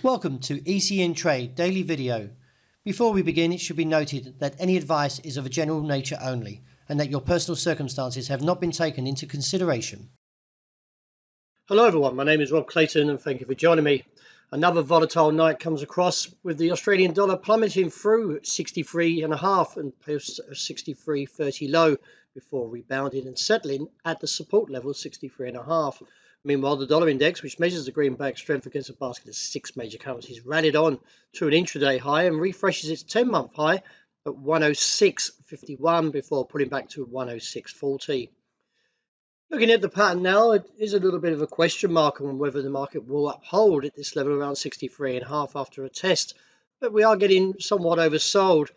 Welcome to ECN Trade Daily Video. Before we begin, it should be noted that any advice is of a general nature only and that your personal circumstances have not been taken into consideration. Hello everyone, my name is Rob Clayton and thank you for joining me. Another volatile night comes across with the Australian dollar plummeting through 63.5 and post a 63.30 low before rebounding and settling at the support level 63.5. Meanwhile, the dollar index, which measures the greenback strength against a basket of 6 major currencies, rallied on to an intraday high and refreshes its 10-month high at 106.51 before pulling back to 106.40. Looking at the pattern now, it is a little bit of a question mark on whether the market will uphold at this level around 63.5 after a test, but we are getting somewhat oversold.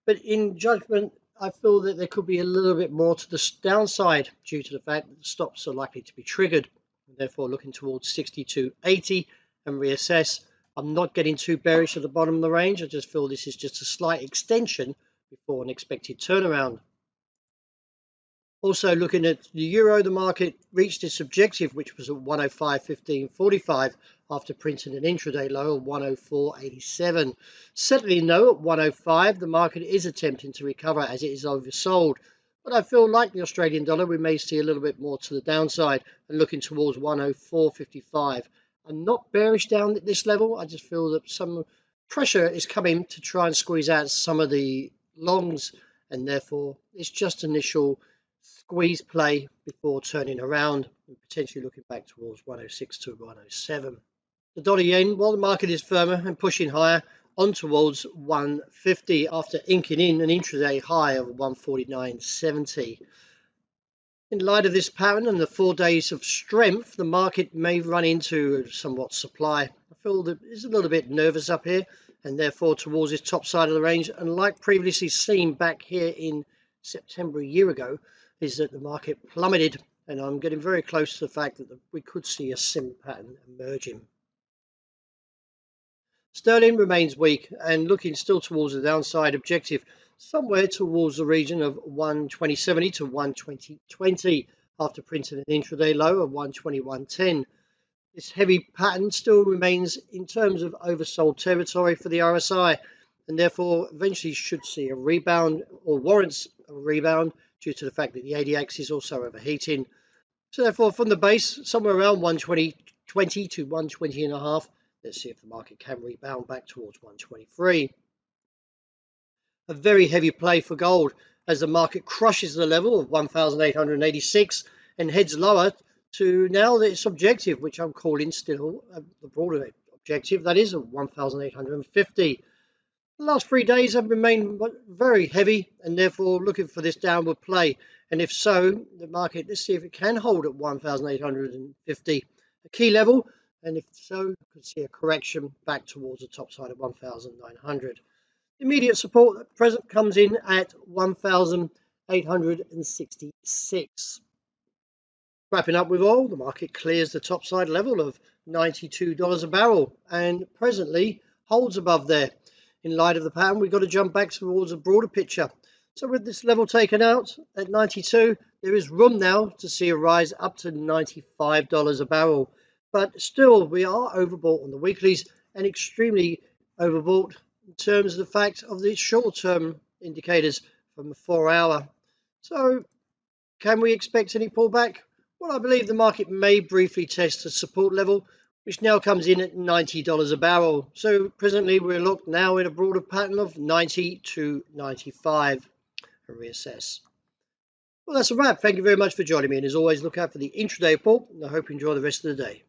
But in judgment, I feel that there could be a little bit more to the downside due to the fact that the stops are likely to be triggered. Therefore, looking towards 62.80 and reassess. I'm not getting too bearish at the bottom of the range. I just feel this is just a slight extension before an expected turnaround. Also looking at the euro, the market reached its objective, which was at 105.15.45 after printing an intraday low of 104.87. Settling though at 105, the market is attempting to recover as it is oversold. But I feel like the Australian dollar, we may see a little bit more to the downside and looking towards 104.55. I'm not bearish down at this level. I just feel that some pressure is coming to try and squeeze out some of the longs, and therefore it's just initial squeeze play before turning around and potentially looking back towards 106 to 107. The dollar yen, while the market is firmer and pushing higher on towards 150 after inking in an intraday high of 149.70. In light of this pattern and the 4 days of strength, the market may run into somewhat supply. I feel that it's a little bit nervous up here and therefore towards its top side of the range, and like previously seen back here in September a year ago, is that the market plummeted, and I'm getting very close to the fact that we could see a similar pattern emerging. Sterling remains weak and looking still towards the downside objective, somewhere towards the region of 120.70 to 120.20 after printing an intraday low of 121.10. This heavy pattern still remains in terms of oversold territory for the RSI, and therefore eventually should see a rebound or warrants a rebound due to the fact that the ADX is also overheating. So therefore from the base, somewhere around 120.20 to 120.5. Let's see if the market can rebound back towards 123. A very heavy play for gold as the market crushes the level of 1,886 and heads lower to now its objective, which I'm calling still the broader objective, that is 1,850. The last 3 days have remained very heavy and therefore looking for this downward play. And if so, the market, let's see if it can hold at 1,850, a key level. And if so, you could see a correction back towards the top side of 1,900. Immediate support at present comes in at 1,866. Wrapping up with oil, the market clears the top side level of $92 a barrel and presently holds above there. In light of the pattern, we've got to jump back towards a broader picture. So with this level taken out at 92, there is room now to see a rise up to $95 a barrel. But still, we are overbought on the weeklies and extremely overbought in terms of the fact of the short-term indicators from the 4-hour. So can we expect any pullback? Well, I believe the market may briefly test the support level, which now comes in at $90 a barrel. So presently we're locked now in a broader pattern of 90 to 95. A reassess. Well, that's a wrap. Thank you very much for joining me, and as always, look out for the intraday report, and I hope you enjoy the rest of the day.